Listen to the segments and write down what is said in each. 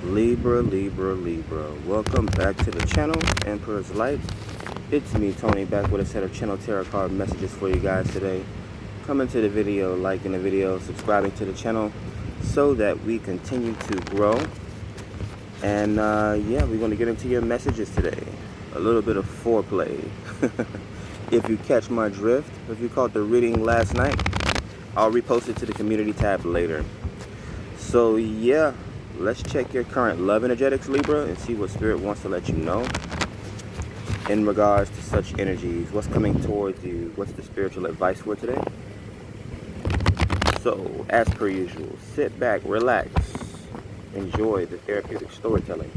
Libra, Libra, Libra. Welcome back to the channel, Emperor's Light. It's me, Tony, back with a set of channel tarot card messages for you guys today. Coming to the video, liking the video, subscribing to the channel so that we continue to grow. And yeah, we're going to get into your messages today. A little bit of foreplay. If you catch my drift, if you caught the reading last night, I'll repost it to the community tab later. So yeah, let's check your current love energetics, Libra, and see what Spirit wants to let you know in regards to such energies. What's coming towards you? What's the spiritual advice for today? So, as per usual, sit back, relax, enjoy the therapeutic storytelling.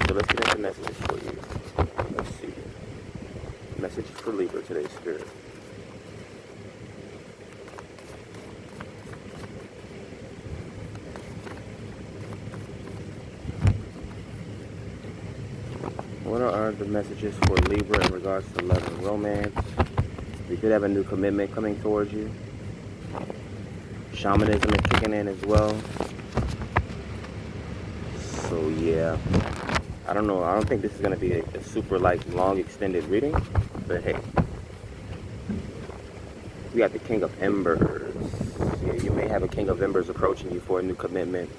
So let's get into messages for you. Let's see. Messages for Libra today, Spirit. What are the messages for Libra in regards to love and romance? You could have a new commitment coming towards you. Shamanism is kicking in as well. So yeah, I don't know. I don't think this is going to be a super long extended reading, but hey, we got the King of Embers. Yeah, you may have a King of Embers approaching you for a new commitment.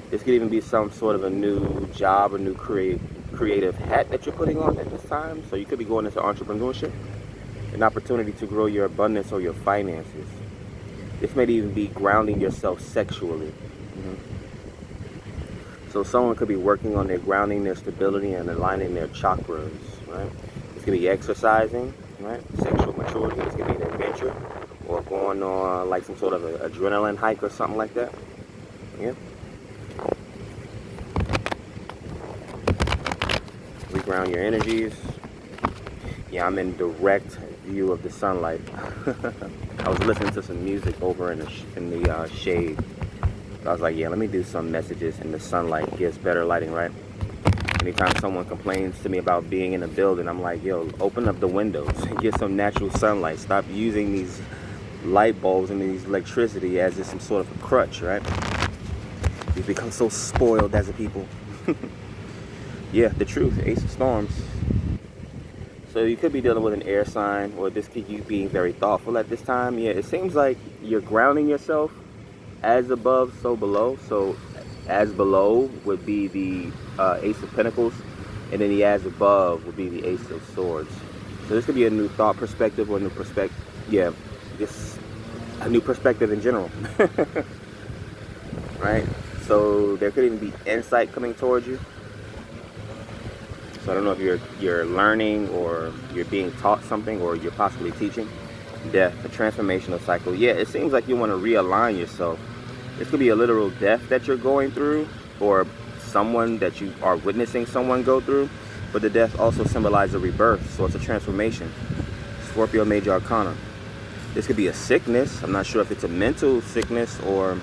This could even be some sort of a new job or new creative hat that you're putting on at this time. So you could be going into entrepreneurship, an opportunity to grow your abundance or your finances. This may even be grounding yourself sexually. So someone could be working on their grounding, their stability, and aligning their chakras, right? This could be exercising, right? Sexual maturity. This could be an adventure or going on like some sort of an adrenaline hike or something like that. Yeah. Reground your energies. Yeah, I'm in direct view of the sunlight. I was listening to some music over in the shade. So I was like, yeah, let me do some messages in the sunlight. Gives better lighting, right? Anytime someone complains to me about being in a building, I'm like, yo, open up the windows and get some natural sunlight. Stop using these light bulbs and these electricity as if some sort of a crutch, right? We've become so spoiled as a people. Yeah, the truth, Ace of Storms. So you could be dealing with an air sign, or this could you being very thoughtful at this time. Yeah, it seems like you're grounding yourself. As above, so below. So as below would be the Ace of Pentacles, and then the as above would be the Ace of Swords. So this could be a new thought perspective or a new perspective. Yeah, just a new perspective in general. Right? So there could even be insight coming towards you. So I don't know if you're learning or you're being taught something or you're possibly teaching. Death, a transformational cycle. Yeah, it seems like you want to realign yourself. This could be a literal death that you're going through, or someone that you are witnessing someone go through. But the death also symbolizes a rebirth, so it's a transformation. Scorpio Major Arcana. This could be a sickness. I'm not sure if it's a mental sickness or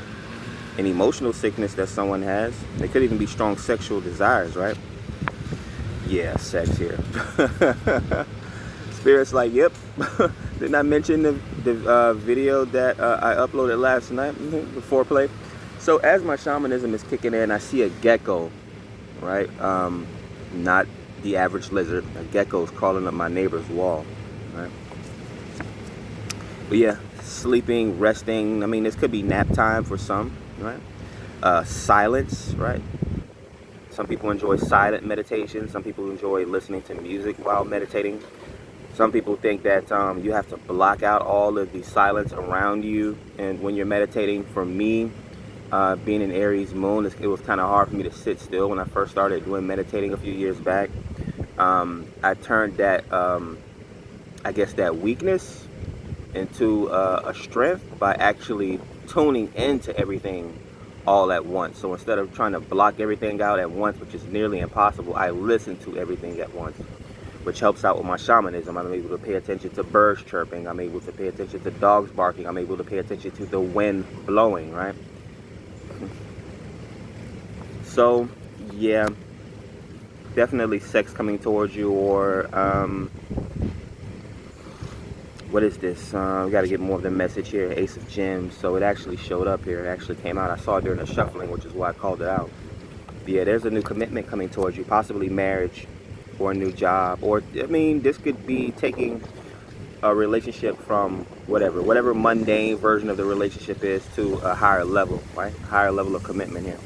an emotional sickness that someone has. It could even be strong sexual desires, right? Yeah, sex here. Spirit's like, yep. Didn't I mention the video that I uploaded last night, the foreplay? So as my shamanism is kicking in, I see a gecko, right? Not the average lizard. A gecko is crawling up my neighbor's wall, right? But yeah, sleeping, resting. I mean, this could be nap time for some, right? Silence, right? Some people enjoy silent meditation. Some people enjoy listening to music while meditating. Some people think that you have to block out all of the silence around you, and when you're meditating. For me, being an Aries moon, it was kind of hard for me to sit still when I first started doing meditating a few years back. I turned that, I guess, that weakness into a strength by actually tuning into everything all at once. So instead of trying to block everything out at once, which is nearly impossible, I listen to everything at once, which helps out with my shamanism. I'm able to pay attention to birds chirping. I'm able to pay attention to dogs barking. I'm able to pay attention to the wind blowing, right? So, yeah, definitely sex coming towards you, or What is this? We got to get more of the message here. Ace of Gems. So it actually showed up here. It actually came out. I saw it during the shuffling, which is why I called it out. But yeah, there's a new commitment coming towards you, possibly marriage or a new job. Or, I mean, this could be taking a relationship from whatever mundane version of the relationship is to a higher level, right? Higher level of commitment here.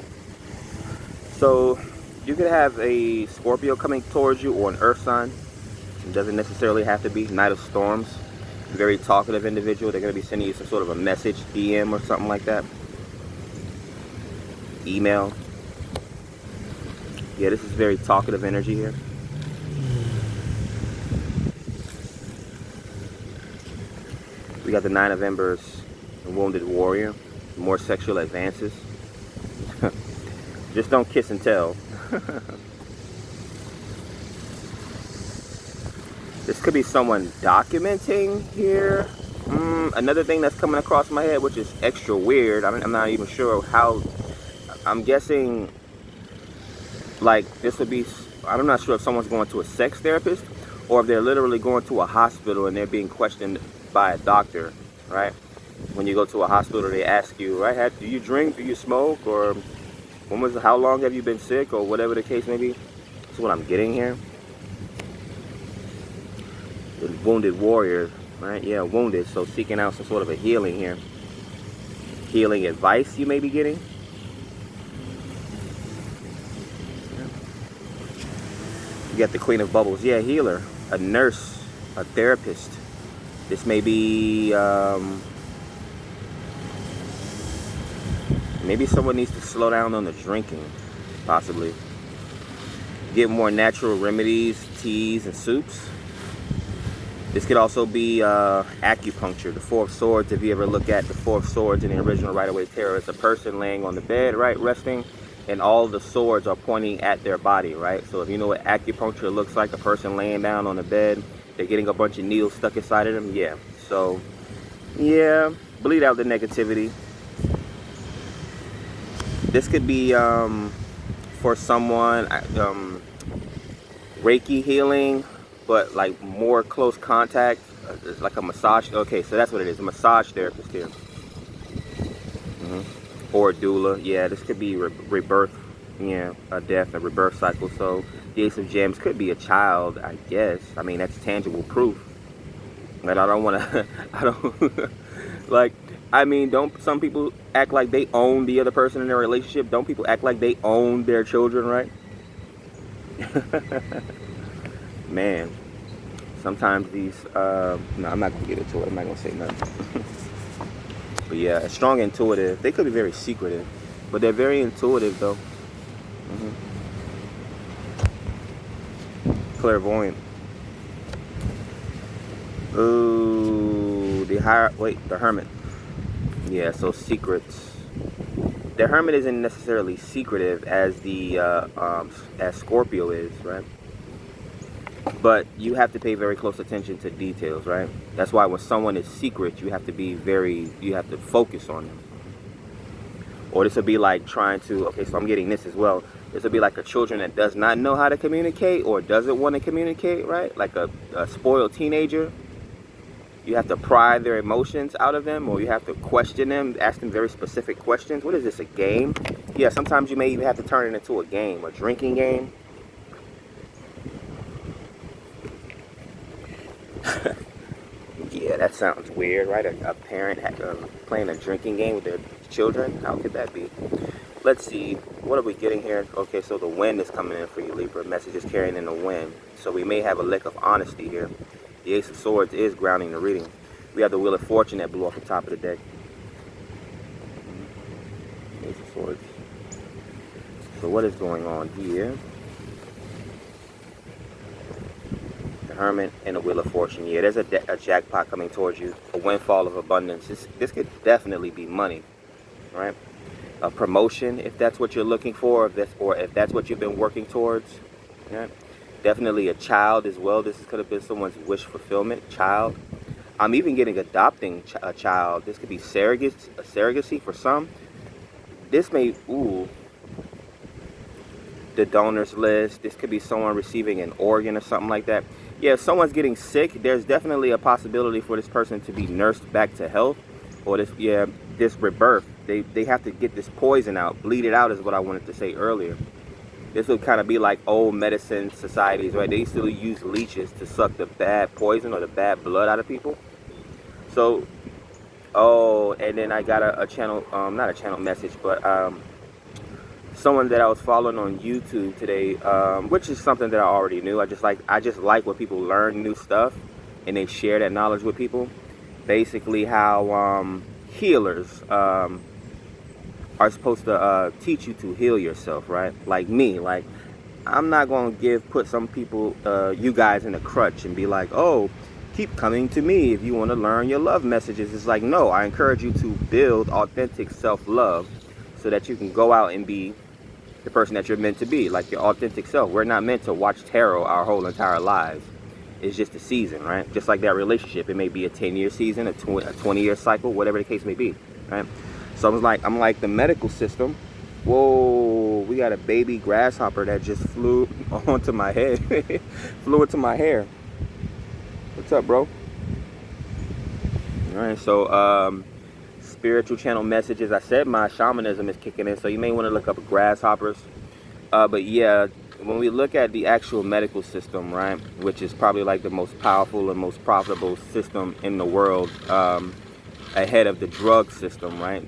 So you could have a Scorpio coming towards you or an earth sign. It doesn't necessarily have to be. Knight of Storms. Very talkative individual. They're going to be sending you some sort of a message, DM or something like that. Email. Yeah, this is very talkative energy here. We got the Nine of Embers, the Wounded Warrior. More sexual advances. Just don't kiss and tell. This could be someone documenting here. Another thing that's coming across my head, which is extra weird. I'm not even sure how. I'm guessing, like, this would be, I'm not sure if someone's going to a sex therapist or if they're literally going to a hospital and they're being questioned by a doctor, right? When you go to a hospital, they ask you, right, do you drink, do you smoke, or how long have you been sick, or whatever the case may be. That's what I'm getting here. The Wounded Warrior, right? Yeah, wounded, so seeking out some sort of a healing here. Healing advice you may be getting. You got the Queen of Bubbles. Yeah, healer, a nurse, a therapist. This may be, maybe someone needs to slow down on the drinking, possibly. Get more natural remedies, teas, and soups. This could also be acupuncture, the Four of Swords. If you ever look at the Four of Swords in the original Rider-Waite Tarot, it's a person laying on the bed, right, resting, and all the swords are pointing at their body, right? So if you know what acupuncture looks like, a person laying down on the bed, they're getting a bunch of needles stuck inside of them, yeah. So, yeah, bleed out the negativity. This could be for someone, Reiki healing, but like more close contact, like a massage. Okay, so that's what it is, a massage therapist here. Or a doula. Yeah, this could be rebirth, yeah, a death, a rebirth cycle. So the Ace of Gems could be a child, I guess. I mean, that's tangible proof. But I don't want to, I don't, like, I mean, don't some people act like they own the other person in their relationship? Don't people act like they own their children, right? Man, sometimes these, no, I'm not going to get into it. I'm not going to say nothing. But yeah, a strong intuitive. They could be very secretive, but they're very intuitive, though. Clairvoyant. Ooh, the Hermit. Yeah, so secrets. The Hermit isn't necessarily secretive as the as Scorpio is, right? But you have to pay very close attention to details, right? That's why when someone is secret, you have to focus on them. Or this would be like trying to, okay, so I'm getting this as well. This would be like a children that does not know how to communicate or doesn't want to communicate, right? Like a spoiled teenager. You have to pry their emotions out of them, or you have to question them, ask them very specific questions. What is this, a game? Yeah, sometimes you may even have to turn it into a game, a drinking game. Yeah, that sounds weird, right? A parent playing a drinking game with their children. How could that be? Let's see. What are we getting here? Okay, so the wind is coming in for you, Libra. Message is carrying in the wind. So we may have a lick of honesty here. The Ace of Swords is grounding the reading. We have the Wheel of Fortune that blew off the top of the deck. Ace of Swords. So what is going on here? The Hermit and the Wheel of Fortune. Yeah, there's a jackpot coming towards you. A windfall of abundance. This could definitely be money, right? A promotion, if that's what you're looking for, if that's what you've been working towards. Yeah. Definitely a child as well. This could have been someone's wish fulfillment. Child. I'm even getting adopting a child. This could be surrogacy for some. This may, the donors list. This could be someone receiving an organ or something like that. yeah, if someone's getting sick, there's definitely a possibility for this person to be nursed back to health, or this rebirth. They have to get this poison out, bleed it out, is what I wanted to say earlier. This would kind of be like old medicine societies, right? They used to use leeches to suck the bad poison or the bad blood out of people. So, oh, and then I got a channel, not a channel message, but someone that I was following on YouTube today, which is something that I already knew. I just like when people learn new stuff and they share that knowledge with people. Basically, how healers are supposed to teach you to heal yourself, right? Like me, like I'm not gonna put some people, you guys, in a crutch and be like, oh, keep coming to me if you want to learn your love messages. It's like, no, I encourage you to build authentic self-love so that you can go out and be the person that you're meant to be, like your authentic self. We're not meant to watch tarot our whole entire lives. It's just a season, right? Just like that relationship, it may be a 10-year season, a 20-year cycle, whatever the case may be, right? So I'm like the medical system. Whoa, we got a baby grasshopper that just flew onto my head, flew into my hair. What's up, bro? All right, so spiritual channel messages. I said my shamanism is kicking in, so you may want to look up grasshoppers. But yeah, when we look at the actual medical system, right, which is probably like the most powerful and most profitable system in the world, ahead of the drug system, right,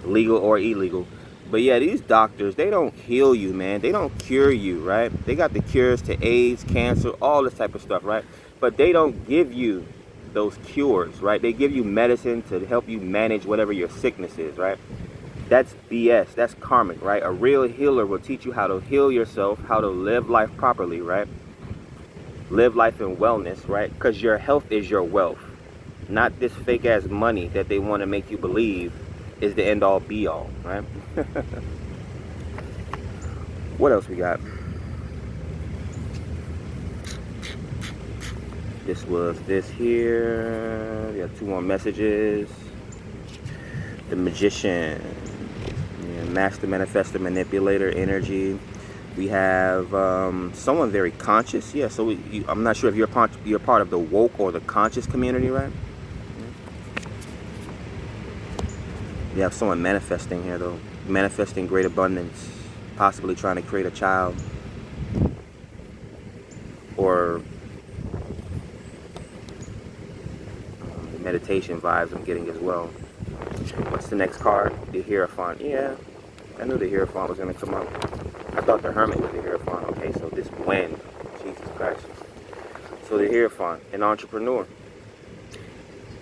legal or illegal. But yeah, these doctors, they don't heal you, man. They don't cure you, right? They got the cures to AIDS, cancer, all this type of stuff, right? But they don't give you those cures, right? They give you medicine to help you manage whatever your sickness is, right? That's BS. That's karmic, right? A real healer will teach you how to heal yourself, how to live life properly, right? Live life in wellness, right? Because your health is your wealth, not this fake ass money that they want to make you believe is the end all be all, right? What else we got? This was this here. We got 2 more messages. The Magician, yeah, Master Manifestor Manipulator Energy. We have someone very conscious. Yeah, so I'm not sure if you're part of the woke or the conscious community, right? You have someone manifesting here, though. Manifesting great abundance. Possibly trying to create a child. Or the meditation vibes I'm getting as well. What's the next card? The Hierophant. Yeah, I knew the Hierophant was going to come up. I thought the Hermit was the Hierophant. Okay, so this wind. Jesus Christ. So the Hierophant, an entrepreneur.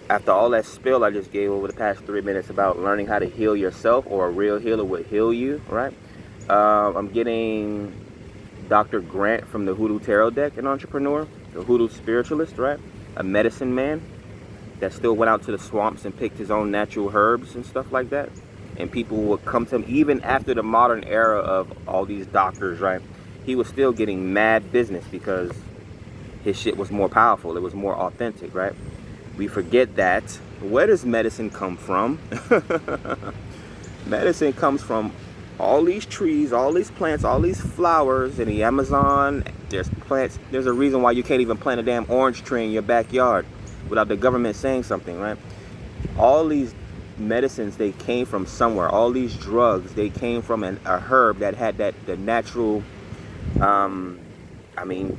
After all that spill I just gave over the past 3 minutes about learning how to heal yourself, or a real healer would heal you, right? I'm getting Dr. Grant from the Hoodoo Tarot deck, an entrepreneur, the Hoodoo spiritualist, right? A medicine man that still went out to the swamps and picked his own natural herbs and stuff like that. And people would come to him even after the modern era of all these doctors, right? He was still getting mad business because his shit was more powerful. It was more authentic, right? We forget that. Where does medicine come from? Medicine comes from all these trees, all these plants, all these flowers in the Amazon. There's plants. There's a reason why you can't even plant a damn orange tree in your backyard without the government saying something, right? All these medicines, they came from somewhere. All these drugs, they came from a herb that had the natural, I mean,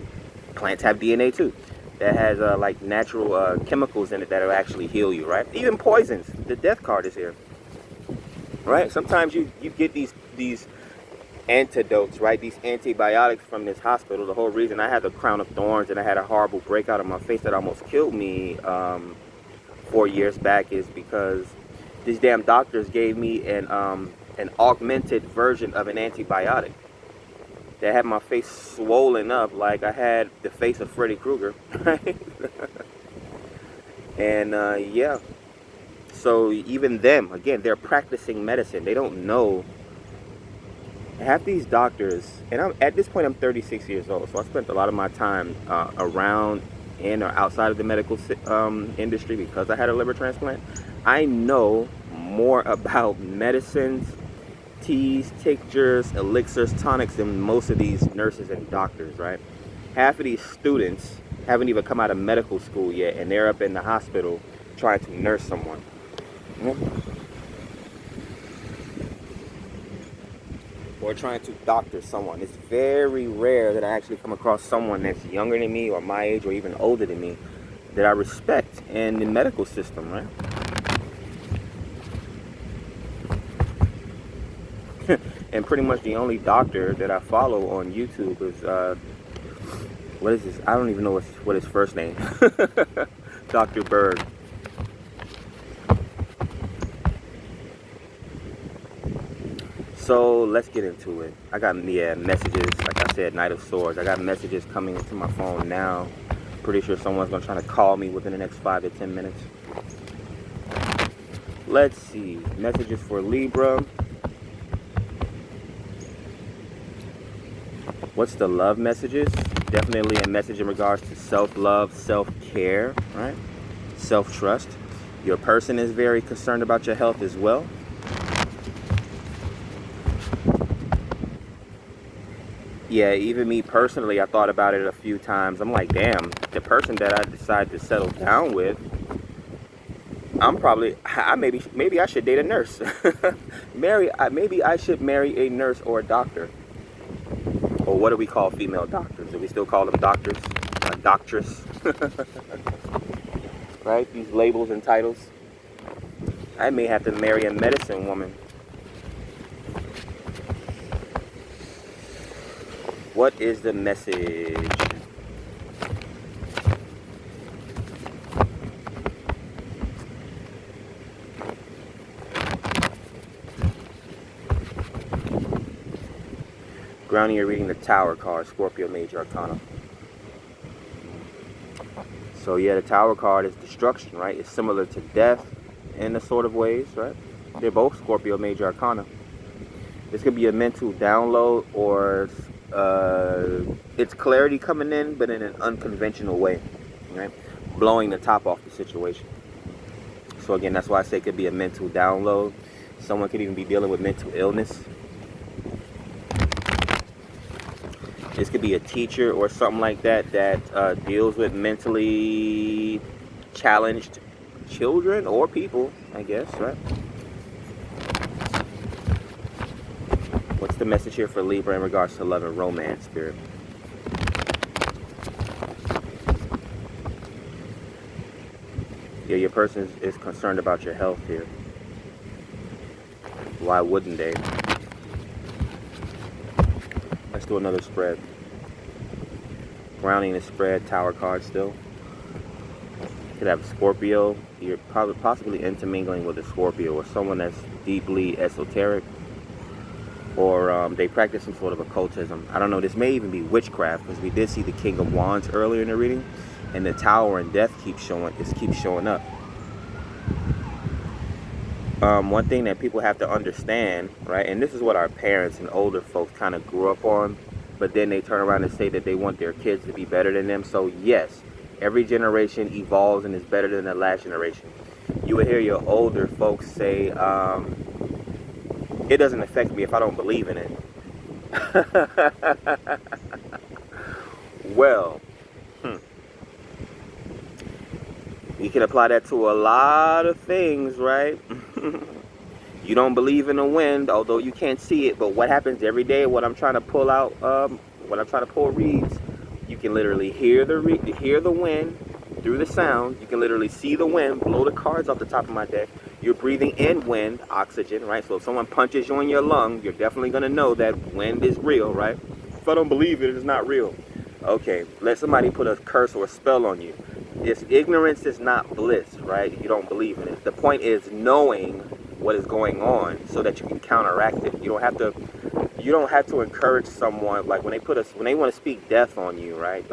plants have DNA too. That has like natural chemicals in it that'll actually heal you, right? Even poisons. The death card is here, right? Sometimes you get these antidotes, right? These antibiotics from this hospital. The whole reason I had the crown of thorns and I had a horrible breakout on my face that almost killed me 4 years back is because these damn doctors gave me an augmented version of an antibiotic that had my face swollen up like I had the face of Freddy Krueger, right? And yeah, so even them, again, they're practicing medicine. They don't know. Half these doctors, and at this point I'm 36 years old, so I spent a lot of my time around in or outside of the medical industry because I had a liver transplant. I know more about medicines, teas, tinctures, elixirs, tonics than most of these nurses and doctors, right? Half of these students haven't even come out of medical school yet, and they're up in the hospital trying to nurse someone. Or trying to doctor someone. It's very rare that I actually come across someone that's younger than me or my age or even older than me that I respect in the medical system, right? And pretty much the only doctor that I follow on YouTube is, what is this? I don't even know what his first name. Dr. Berg. So let's get into it. I got messages, like I said, Knight of Swords. I got messages coming into my phone now. Pretty sure someone's gonna try to call me within the next 5 to 10 minutes. Let's see, messages for Libra. What's the love messages? Definitely a message in regards to self-love, self-care, right? Self-trust. Your person is very concerned about your health as well. Yeah, even me personally, I thought about it a few times. I'm like, damn, the person that I decide to settle down with, maybe I should date a nurse. Maybe I should marry a nurse or a doctor. Or what do we call female doctors? Do we still call them doctors? A doctress? Right? These labels and titles. I may have to marry a medicine woman. What is the message? Grounding, you're reading the Tower card, Scorpio Major Arcana. So yeah, the Tower card is destruction, right? It's similar to death in a sort of ways, right? They're both Scorpio Major Arcana. This could be a mental download, or it's clarity coming in, but in an unconventional way, right? Blowing the top off the situation. So again, that's why I say it could be a mental download. Someone could even be dealing with mental illness. This could be a teacher or something like that that deals with mentally challenged children or people, I guess, right? What's the message here for Libra in regards to love and romance, Spirit? Yeah, your person is concerned about your health here. Why wouldn't they? Let's do another spread. Grounding the spread, Tower card still. Could have a Scorpio. You're possibly intermingling with a Scorpio or someone that's deeply esoteric. Or they practice some sort of occultism. I don't know, this may even be witchcraft, because we did see the King of Wands earlier in the reading, and the Tower and Death keeps showing up. One thing that people have to understand, right, and this is what our parents and older folks kind of grew up on, but then they turn around and say that they want their kids to be better than them. So yes, every generation evolves and is better than the last generation. You would hear your older folks say, it doesn't affect me if I don't believe in it. Well, you can apply that to a lot of things, right? You don't believe in the wind, although you can't see it, but what happens every day when I'm trying to pull out, when I'm trying to pull reeds, you can literally hear the wind through the sound. You can literally see the wind blow the cards off the top of my deck. You're breathing in wind, oxygen, right? So if someone punches you in your lung, you're definitely going to know that wind is real, right? If I don't believe it, it's not real. Okay, let somebody put a curse or a spell on you. Ignorance is not bliss, right? You don't believe in it. The point is knowing what is going on so that you can counteract it. You don't have to encourage someone, like when they want to speak death on you, right?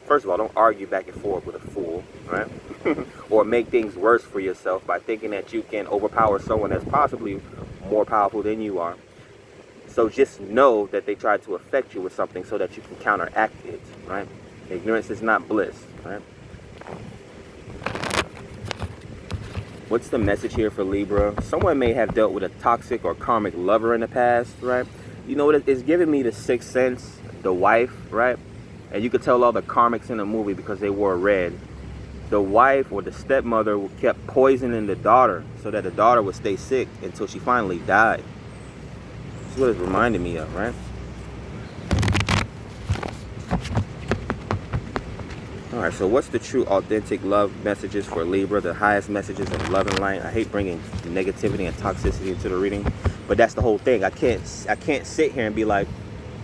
First of all, don't argue back and forth with a fool, right? Or make things worse for yourself by thinking that you can overpower someone that's possibly more powerful than you are. So just know that they tried to affect you with something so that you can counteract it, right? Ignorance is not bliss, right? What's the message here for Libra? Someone may have dealt with a toxic or karmic lover in the past, right? You know what? It's giving me the sixth sense, the wife, right? And you could tell all the karmics in the movie because they wore red. The wife or the stepmother kept poisoning the daughter so that the daughter would stay sick until she finally died. That's what it's reminding me of, right? Alright, so what's the true authentic love messages for Libra? The highest messages of love and light. I hate bringing negativity and toxicity into the reading, but that's the whole thing. I can't sit here and be like,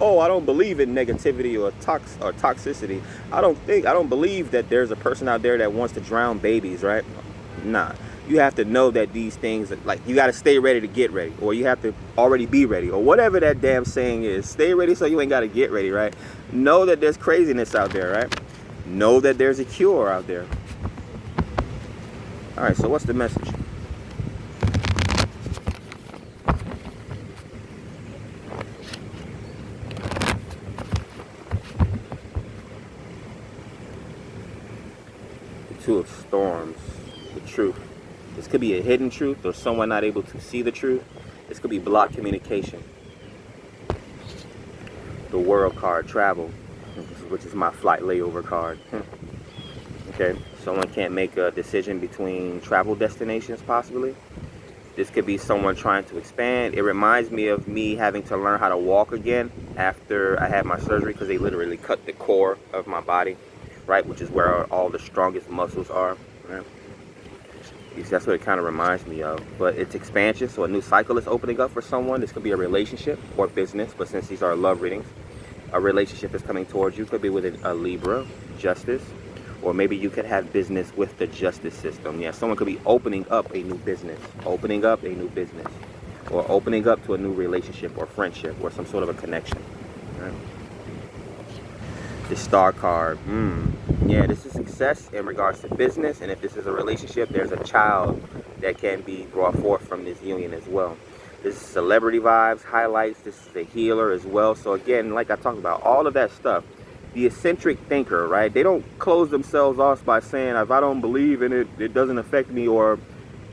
oh, I don't believe in negativity or toxicity. I don't believe that there's a person out there that wants to drown babies, right? Nah. You have to know that these things, like, you got to stay ready to get ready, or you have to already be ready, or whatever that damn saying is. Stay ready so you ain't got to get ready, right? Know that there's craziness out there, right? Know that there's a cure out there. All right, so what's the message? The Two of Storms, the truth. This could be a hidden truth or someone not able to see the truth. This could be blocked communication. The World card, travel, which is my flight layover card. Okay, someone can't make a decision between travel destinations possibly. This could be someone trying to expand. It reminds me of me having to learn how to walk again after I had my surgery, because they literally cut the core of my body, right, which is where all the strongest muscles are, right? That's what it kind of reminds me of. But it's expansion, so a new cycle is opening up for someone. This could be a relationship or business, but since these are love readings, a relationship is coming towards you. Could be with a Libra, justice, or maybe you could have business with the justice system. Yeah, someone could be opening up a new business, or opening up to a new relationship or friendship or some sort of a connection. Right? The Star card. Yeah, this is success in regards to business, and if this is a relationship, there's a child that can be brought forth from this union as well. This is celebrity vibes, highlights. This is a healer as well. So again, like I talked about, all of that stuff. The eccentric thinker, right? They don't close themselves off by saying, if I don't believe in it, it doesn't affect me, or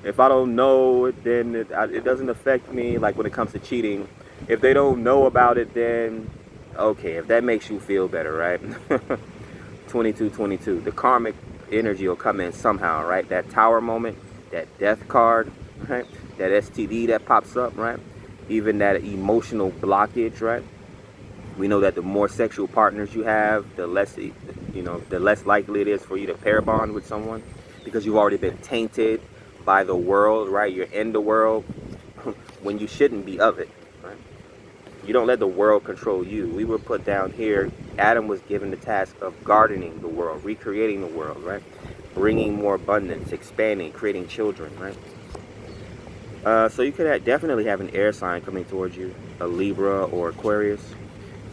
if I don't know it, then it doesn't affect me. Like when it comes to cheating, if they don't know about it, then okay, if that makes you feel better, right? 2222, the karmic energy will come in somehow, right? That Tower moment, that death card, right? That STD that pops up, right? Even that emotional blockage, right? We know that the more sexual partners you have, the less, the less likely it is for you to pair bond with someone, because you've already been tainted by the world, right? You're in the world when you shouldn't be of it, right? You don't let the world control you. We were put down here. Adam was given the task of gardening the world, recreating the world, right? Bringing more abundance, expanding, creating children, right? So you could definitely have an air sign coming towards you, a Libra or Aquarius.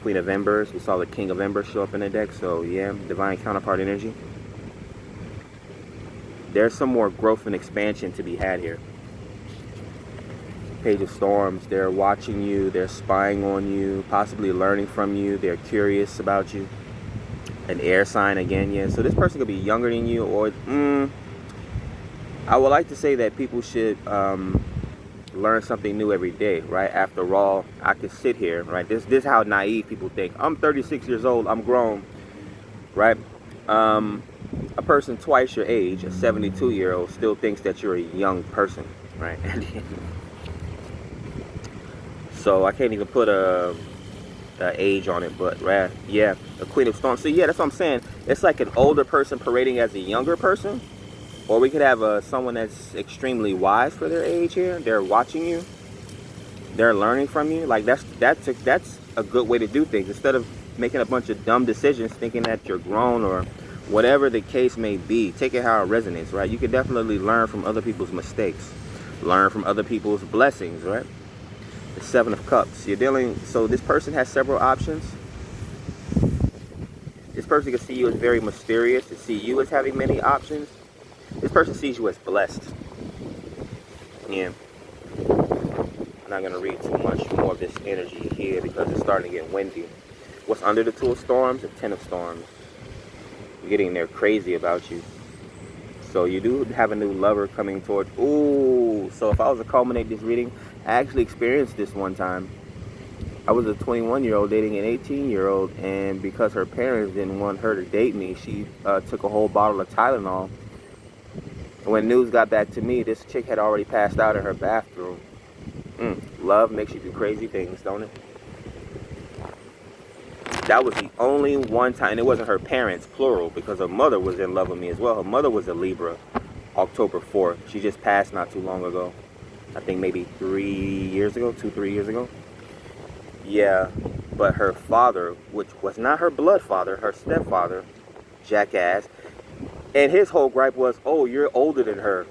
Queen of Embers. We saw the King of Embers show up in the deck. So yeah, divine counterpart energy. There's some more growth and expansion to be had here. Page of Storms. They're watching you. They're spying on you. Possibly learning from you. They're curious about you. An air sign again. Yeah. So this person could be younger than you, or I would like to say that people should learn something new every day, right? After all, I could sit here, right? This is how naive people think. I'm 36 years old, I'm grown, right? A person twice your age, a 72-year-old, still thinks that you're a young person, right? So I can't even put a age on it, but right, yeah, the Queen of Storms. So yeah, that's what I'm saying. It's like an older person parading as a younger person. Or we could have someone that's extremely wise for their age here. They're watching you. They're learning from you. Like that's a good way to do things. Instead of making a bunch of dumb decisions thinking that you're grown or whatever the case may be, take it how it resonates, right? You can definitely learn from other people's mistakes. Learn from other people's blessings, right? The Seven of Cups. So this person has several options. This person can see you as very mysterious. They see you as having many options. This person sees you as blessed. Yeah. I'm not going to read too much more of this energy here because it's starting to get windy. What's under the Two of Storms? The Ten of Storms. You're getting there crazy about you. So you do have a new lover coming towards. Ooh. So if I was to culminate this reading, I actually experienced this one time. I was a 21-year-old dating an 18-year-old, and because her parents didn't want her to date me, she took a whole bottle of Tylenol. When news got back to me, this chick had already passed out in her bathroom. Love makes you do crazy things, don't it? That was the only one time, and it wasn't her parents, plural, because her mother was in love with me as well. Her mother was a Libra, October 4th. She just passed not too long ago. I think maybe 3 years ago, 2-3 years ago. Yeah, but her father, which was not her blood father, her stepfather, jackass, and his whole gripe was, oh, you're older than her.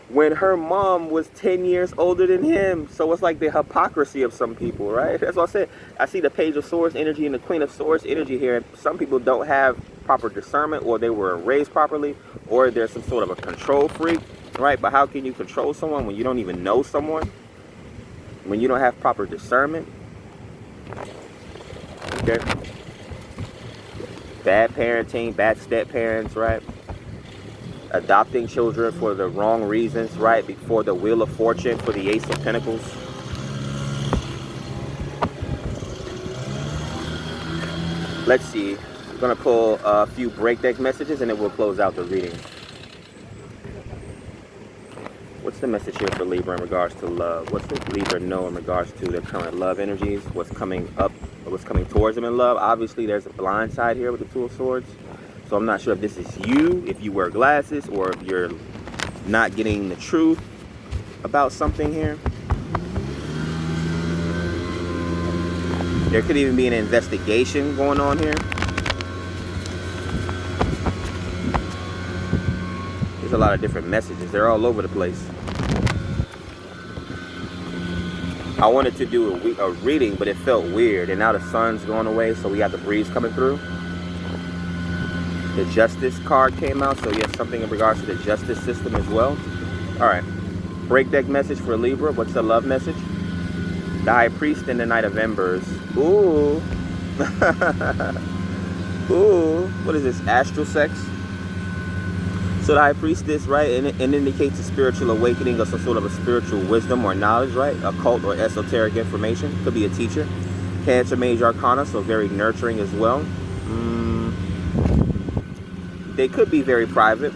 When her mom was 10 years older than him. So it's like the hypocrisy of some people, right? That's what I said. I see the Page of Swords energy and the Queen of Swords energy here. And some people don't have proper discernment, or they were raised properly, or they're some sort of a control freak, right? But how can you control someone when you don't even know someone? When you don't have proper discernment? Okay. Bad parenting, bad step parents, right? Adopting children for the wrong reasons, right? Before the Wheel of Fortune for the Ace of Pentacles. Let's see. I'm going to pull a few break deck messages and then we'll close out the reading. What's the message here for Libra in regards to love? What's the Libra know in regards to their current love energies? What's coming up, or what's coming towards them in love? Obviously, there's a blind side here with the Two of Swords. So I'm not sure if this is you, if you wear glasses, or if you're not getting the truth about something here. There could even be an investigation going on here. There's a lot of different messages. They're all over the place. I wanted to do a reading, but it felt weird. And now the sun's going away, so we got the breeze coming through. The Justice card came out, so yes, something in regards to the justice system as well. All right, break deck message for Libra. What's the love message? The High Priest and the Knight of Embers. Ooh. Ooh, what is this, astral sex? So the High Priestess, right, and it indicates a spiritual awakening or some sort of a spiritual wisdom or knowledge, right? Occult or esoteric information. Could be a teacher. Cancer Mage Arcana, so very nurturing as well. They could be very private,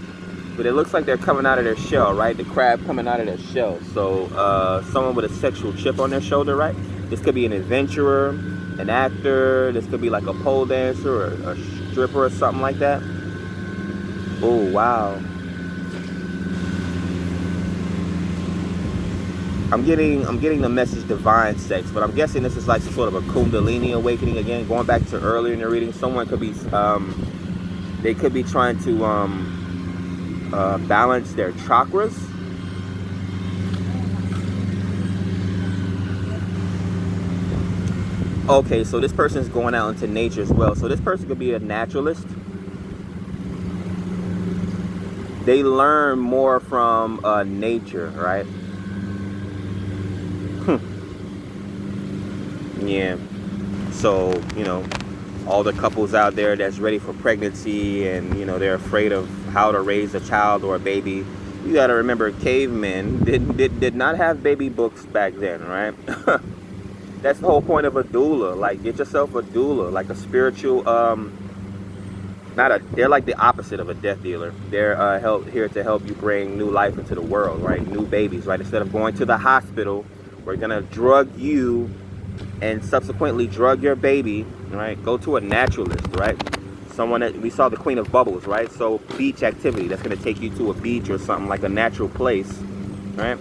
but it looks like they're coming out of their shell, right? The crab coming out of their shell. So someone with a sexual chip on their shoulder, right? This could be an adventurer, an actor. This could be like a pole dancer or a stripper or something like that. Oh, wow. I'm getting the message divine sex, but I'm guessing this is like some sort of a Kundalini awakening again. Going back to earlier in the reading, someone could be they could be trying to balance their chakras. Okay, so this person is going out into nature as well. So this person could be a naturalist. They learn more from nature, right? Yeah. So, you know, all the couples out there that's ready for pregnancy and, you know, they're afraid of how to raise a child or a baby. You got to remember, cavemen did not have baby books back then, right? That's the whole point of a doula. Like, get yourself a doula, like a spiritual, they're like the opposite of a death dealer. They're here to help you bring new life into the world, right? New babies, right? Instead of going to the hospital, we're going to drug you and subsequently drug your baby, right? Go to a naturalist, right? Someone that, we saw the Queen of Bubbles, right? So beach activity, that's going to take you to a beach or something like a natural place, right?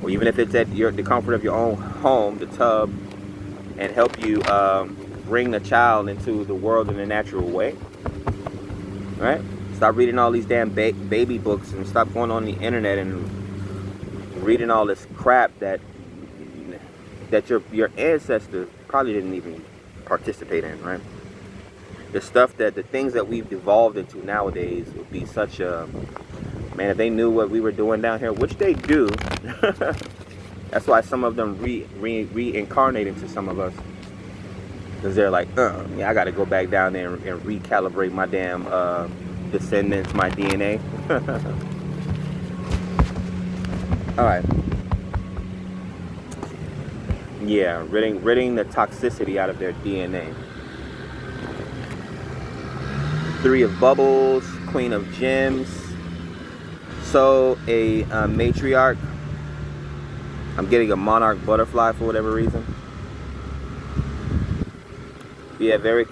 Or even if it's at the comfort of your own home, the tub, and help you bring the child into the world in a natural way, right? Stop reading all these damn baby books and stop going on the internet and reading all this crap that your ancestors probably didn't even participate in, right? The things that we've devolved into nowadays would be such a, man, if they knew what we were doing down here, which they do. That's why some of them reincarnate into some of us. Because they're like, yeah, I got to go back down there and recalibrate my damn descendants, my DNA. All right. Yeah, ridding the toxicity out of their DNA. Three of Bubbles, Queen of Gems. So a matriarch. I'm getting a monarch butterfly for whatever reason. Yeah, very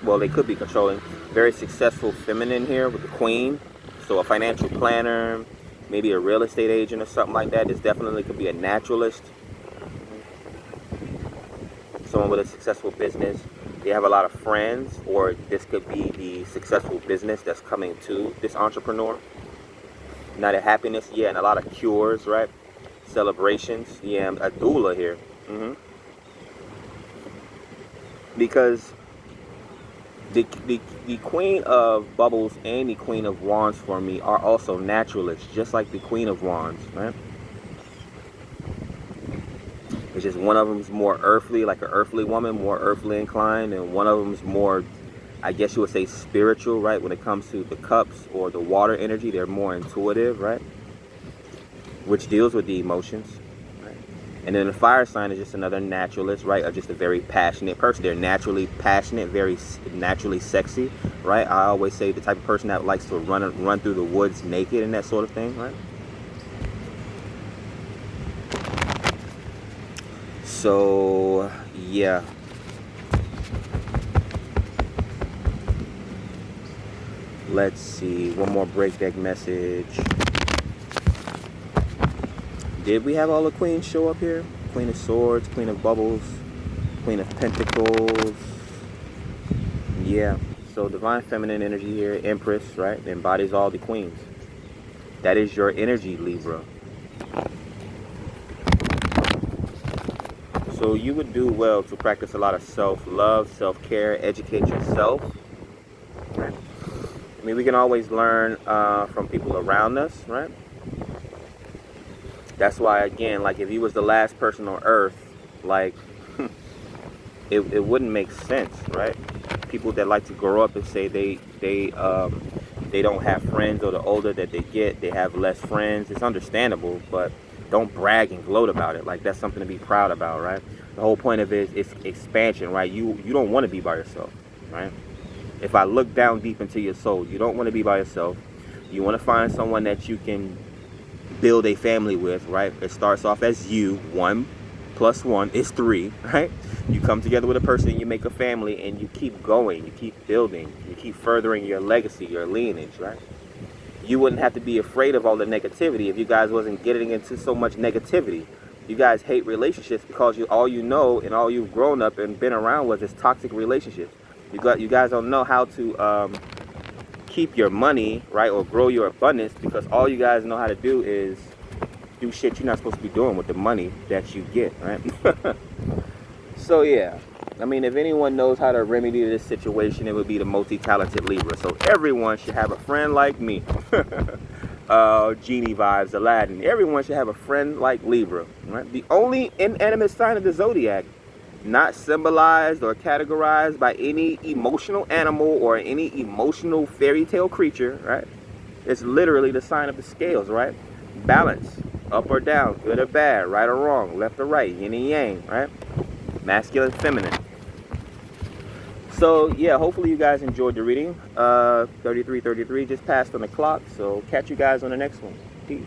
well, they could be controlling. Very successful feminine here with the queen. So a financial planner, maybe a real estate agent or something like that. This definitely could be a naturalist. Someone with a successful business. They have a lot of friends, or this could be the successful business that's coming to this entrepreneur. Not a happiness, yeah, and a lot of cures, right? Celebrations, yeah, a doula here. Because the Queen of Bubbles and the Queen of Wands for me are also naturalists, just like the Queen of Wands, right? It's just one of them is more earthly, like an earthly woman, more earthly inclined, and one of them is more, I guess you would say, spiritual, right? When it comes to the cups or the water energy, they're more intuitive, right? Which deals with the emotions. And then the fire sign is just another naturalist, right? Or just a very passionate person. They're naturally passionate, very naturally sexy, right? I always say the type of person that likes to run through the woods naked and that sort of thing, right? So, yeah. Let's see. One more break deck message. Did we have all the queens show up here? Queen of Swords, Queen of Bubbles, Queen of Pentacles. Yeah. So divine feminine energy here, Empress, right? Embodies all the queens. That is your energy, Libra. So you would do well to practice a lot of self-love, self-care, educate yourself. Right? I mean, we can always learn from people around us, right? That's why, again, like if you was the last person on earth, like it wouldn't make sense, right? People that like to grow up and say they don't have friends, or the older that they get, they have less friends. It's understandable, but don't brag and gloat about it. Like that's something to be proud about, right? The whole point of it is expansion, right? You don't want to be by yourself, right? If I look down deep into your soul, you don't want to be by yourself. You want to find someone that you can build a family with, right? It starts off as you, 1 + 1 is 3, right? You come together with a person, you make a family, and you keep going, you keep building, you keep furthering your legacy, your lineage, right? You wouldn't have to be afraid of all the negativity if you guys wasn't getting into so much negativity. You guys hate relationships because all you know and all you've grown up and been around with is toxic relationships. You guys don't know how to keep your money, right, or grow your abundance, because all you guys know how to do is do shit you're not supposed to be doing with the money that you get, right? So yeah, I mean, if anyone knows how to remedy this situation, it would be the multi-talented Libra. So everyone should have a friend like me. Genie vibes, Aladdin. Everyone should have a friend like Libra, right? The only inanimate sign of the zodiac, not symbolized or categorized by any emotional animal or any emotional fairy tale creature, right? It's literally the sign of the scales, right? Balance, up or down, good or bad, right or wrong, left or right, yin and yang, right? Masculine, feminine. So yeah, hopefully you guys enjoyed the reading. 3333 just passed on the clock, so catch you guys on the next one. Peace.